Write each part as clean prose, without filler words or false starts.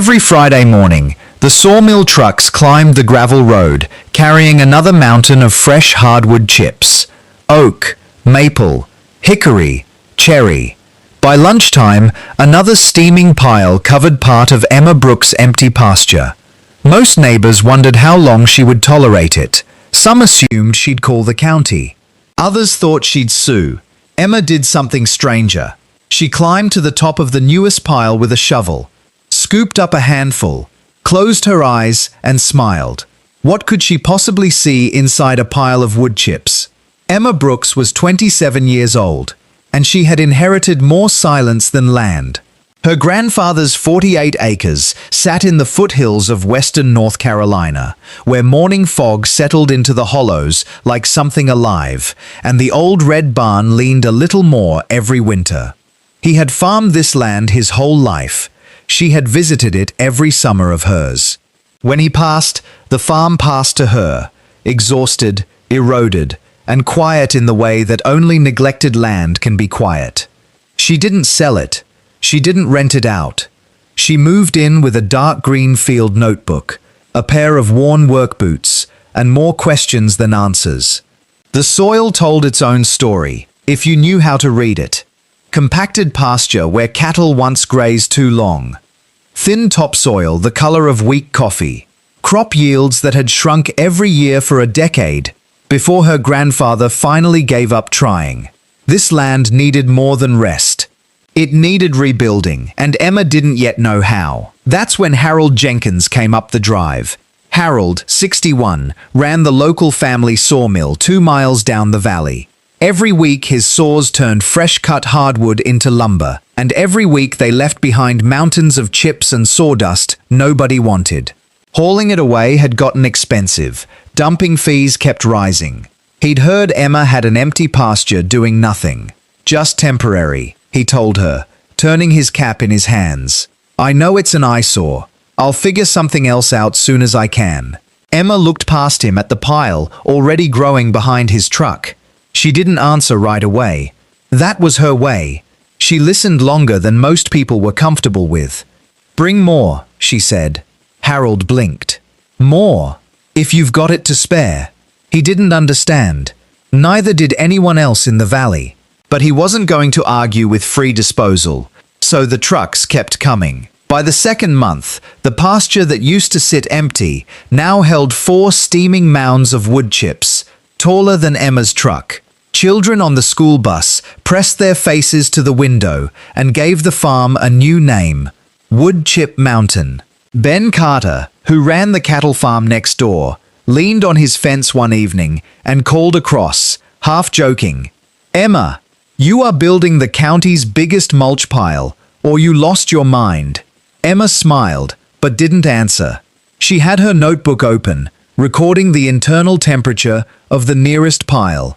Every Friday morning, the sawmill trucks climbed the gravel road, carrying another mountain of fresh hardwood chips. Oak, maple, hickory, cherry. By lunchtime, another steaming pile covered part of Emma Brooks' empty pasture. Most neighbors wondered how long she would tolerate it. Some assumed she'd call the county. Others thought she'd sue. Emma did something stranger. She climbed to the top of the newest pile with a shovel, scooped up a handful, closed her eyes, and smiled. What could she possibly see inside a pile of wood chips? Emma Brooks was 27 years old, and she had inherited more silence than land. Her grandfather's 48 acres sat in the foothills of western North Carolina, where morning fog settled into the hollows like something alive, and the old red barn leaned a little more every winter. He had farmed this land his whole life. She had visited it every summer of hers. When he passed, the farm passed to her, exhausted, eroded, and quiet in the way that only neglected land can be quiet. She didn't sell it. She didn't rent it out. She moved in with a dark green field notebook, a pair of worn work boots, and more questions than answers. The soil told its own story, if you knew how to read it. Compacted pasture where cattle once grazed too long. Thin topsoil the color of weak coffee. Crop yields that had shrunk every year for a decade before her grandfather finally gave up trying. This land needed more than rest. It needed rebuilding, and Emma didn't yet know how. That's when Harold Jenkins came up the drive. Harold, 61, ran the local family sawmill 2 miles down the valley. Every week his saws turned fresh-cut hardwood into lumber, and every week they left behind mountains of chips and sawdust nobody wanted. Hauling it away had gotten expensive. Dumping fees kept rising. He'd heard Emma had an empty pasture doing nothing. Just temporary, he told her, turning his cap in his hands. I know it's an eyesore. I'll figure something else out soon as I can. Emma looked past him at the pile already growing behind his truck. She didn't answer right away. That was her way. She listened longer than most people were comfortable with. Bring more, she said. Harold blinked. More? If you've got it to spare. He didn't understand. Neither did anyone else in the valley. But he wasn't going to argue with free disposal, so the trucks kept coming. By the second month, the pasture that used to sit empty now held 4 steaming mounds of wood chips, taller than Emma's truck. Children on the school bus pressed their faces to the window and gave the farm a new name, Wood Chip Mountain. Ben Carter, who ran the cattle farm next door, leaned on his fence one evening and called across, half joking, Emma, you are building the county's biggest mulch pile, or you lost your mind. Emma smiled, but didn't answer. She had her notebook open, recording the internal temperature of the nearest pile.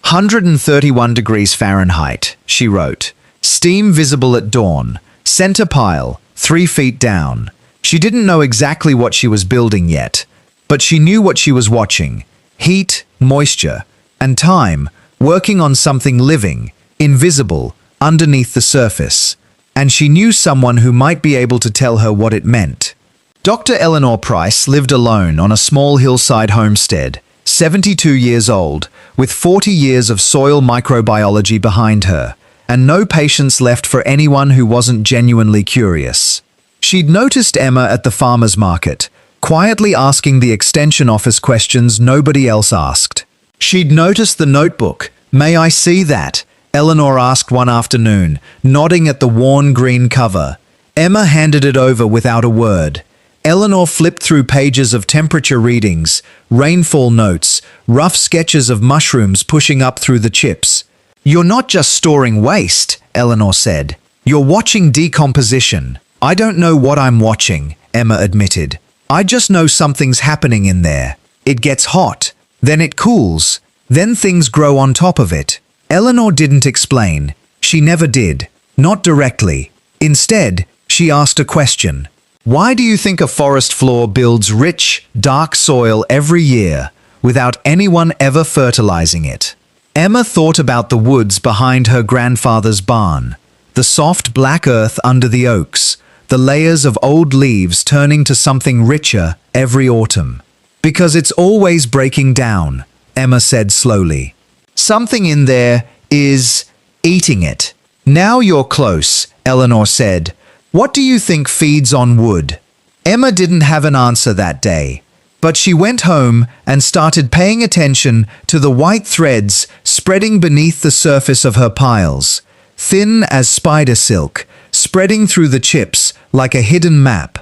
131 degrees Fahrenheit, she wrote. Steam visible at dawn. Center pile, 3 feet down. She didn't know exactly what she was building yet, but she knew what she was watching. Heat, moisture, and time, working on something living, invisible, underneath the surface. And she knew someone who might be able to tell her what it meant. Dr. Eleanor Price lived alone on a small hillside homestead, 72 years old, with 40 years of soil microbiology behind her, and no patience left for anyone who wasn't genuinely curious. She'd noticed Emma at the farmer's market, quietly asking the extension office questions nobody else asked. She'd noticed the notebook. May I see that? Eleanor asked one afternoon, nodding at the worn green cover. Emma handed it over without a word. Eleanor flipped through pages of temperature readings, rainfall notes, rough sketches of mushrooms pushing up through the chips. You're not just storing waste, Eleanor said. You're watching decomposition. I don't know what I'm watching, Emma admitted. I just know something's happening in there. It gets hot, then it cools, then things grow on top of it. Eleanor didn't explain. She never did. Not directly. Instead, she asked a question. Why do you think a forest floor builds rich, dark soil every year without anyone ever fertilizing it? Emma thought about the woods behind her grandfather's barn, the soft black earth under the oaks, the layers of old leaves turning to something richer every autumn. Because it's always breaking down, Emma said slowly. Something in there is eating it. Now you're close, Eleanor said. What do you think feeds on wood? Emma didn't have an answer that day, but she went home and started paying attention to the white threads spreading beneath the surface of her piles, thin as spider silk, spreading through the chips like a hidden map.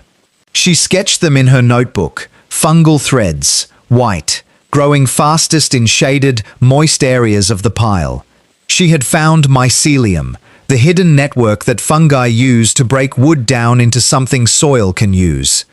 She sketched them in her notebook, fungal threads, white, growing fastest in shaded, moist areas of the pile. She had found mycelium, the hidden network that fungi use to break wood down into something soil can use.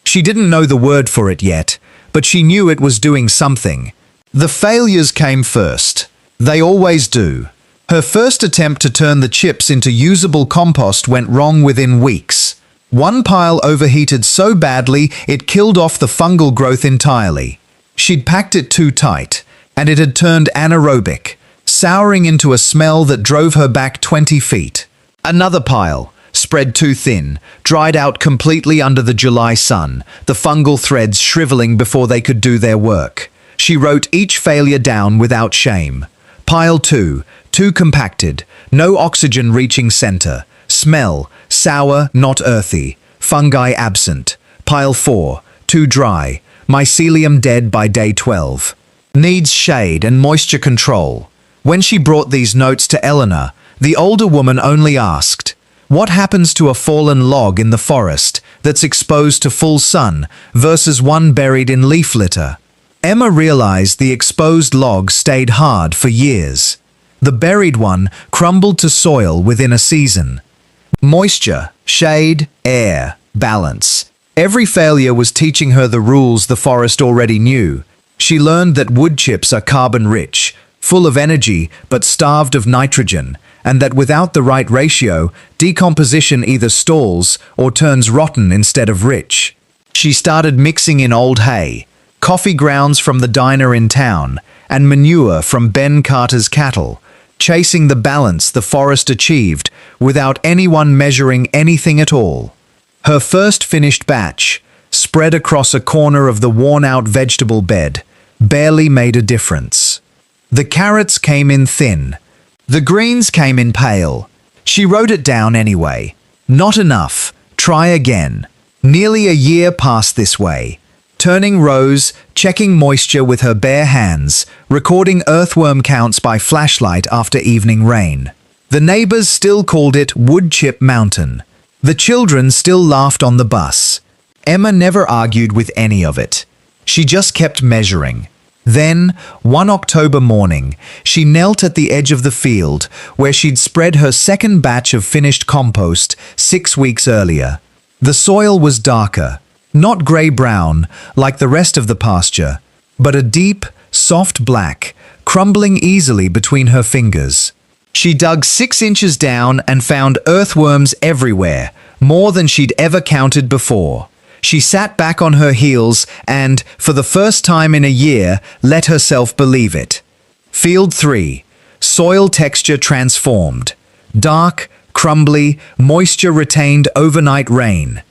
She didn't know the word for it yet, but she knew it was doing something. The failures came first. They always do. Her first attempt to turn the chips into usable compost went wrong within weeks. One pile overheated so badly it killed off the fungal growth entirely. She'd packed it too tight, and it had turned anaerobic, souring into a smell that drove her back 20 feet. Another pile, spread too thin, dried out completely under the July sun, the fungal threads shriveling before they could do their work. She wrote each failure down without shame. Pile 2, too compacted, no oxygen reaching center, smell, sour, not earthy, fungi absent. Pile 4, too dry, mycelium dead by day 12. Needs shade and moisture control. When she brought these notes to Eleanor, the older woman only asked, "What happens to a fallen log in the forest that's exposed to full sun versus one buried in leaf litter?" Emma realized the exposed log stayed hard for years. The buried one crumbled to soil within a season. Moisture, shade, air, balance. Every failure was teaching her the rules the forest already knew. She learned that wood chips are carbon-rich, full of energy but starved of nitrogen, and that without the right ratio, decomposition either stalls or turns rotten instead of rich. She started mixing in old hay, coffee grounds from the diner in town, and manure from Ben Carter's cattle, chasing the balance the forest achieved without anyone measuring anything at all. Her first finished batch, spread across a corner of the worn-out vegetable bed, barely made a difference. The carrots came in thin. The greens came in pale. She wrote it down anyway. Not enough. Try again. Nearly a year passed this way. Turning rows, checking moisture with her bare hands, recording earthworm counts by flashlight after evening rain. The neighbors still called it Wood Chip Mountain. The children still laughed on the bus. Emma never argued with any of it. She just kept measuring. Then, one October morning, she knelt at the edge of the field where she'd spread her second batch of finished compost 6 weeks earlier. The soil was darker, not grey-brown like the rest of the pasture, but a deep, soft black, crumbling easily between her fingers. She dug 6 inches down and found earthworms everywhere, more than she'd ever counted before. She sat back on her heels and, for the first time in a year, let herself believe it. Field 3. Soil texture transformed. Dark, crumbly, moisture-retained overnight rain.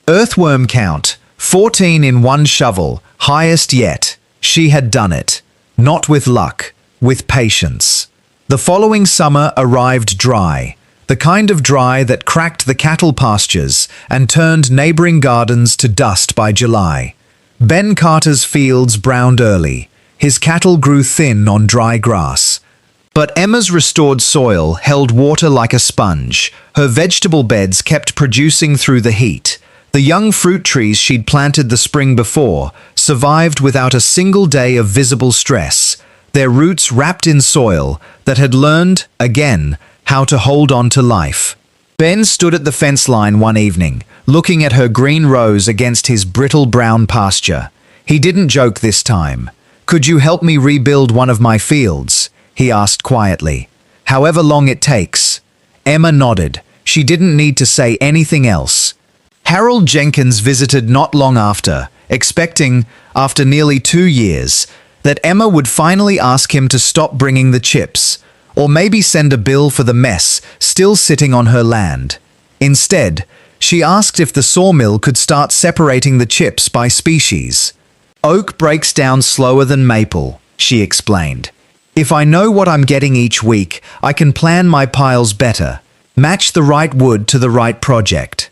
Earthworm count, 14 in one shovel, highest yet. She had done it. Not with luck, with patience. The following summer arrived dry. The kind of dry that cracked the cattle pastures and turned neighboring gardens to dust by July. Ben Carter's fields browned early. His cattle grew thin on dry grass. But Emma's restored soil held water like a sponge. Her vegetable beds kept producing through the heat. The young fruit trees she'd planted the spring before survived without a single day of visible stress, their roots wrapped in soil that had learned, again, how to hold on to life. Ben stood at the fence line one evening, looking at her green rows against his brittle brown pasture. He didn't joke this time. "Could you help me rebuild one of my fields?" he asked quietly. "However long it takes." Emma nodded. She didn't need to say anything else. Harold Jenkins visited not long after, expecting, after nearly 2 years, that Emma would finally ask him to stop bringing the chips, or maybe send a bill for the mess still sitting on her land. Instead, She asked if the sawmill could start separating the chips by species. Oak breaks down slower than maple, she explained. If I know what I'm getting each week, I can plan my piles better, match the right wood to the right project.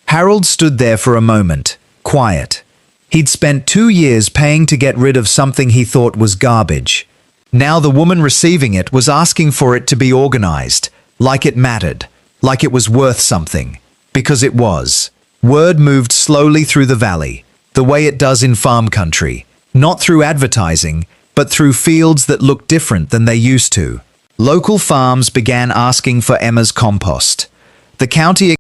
Harold stood there for a moment, quiet. He'd spent 2 years paying to get rid of something he thought was garbage. Now the woman receiving it was asking for it to be organized, like it mattered, like it was worth something. Because it was. Word moved slowly through the valley, the way it does in farm country, not through advertising, but through fields that looked different than they used to. Local farms began asking for Emma's compost. The county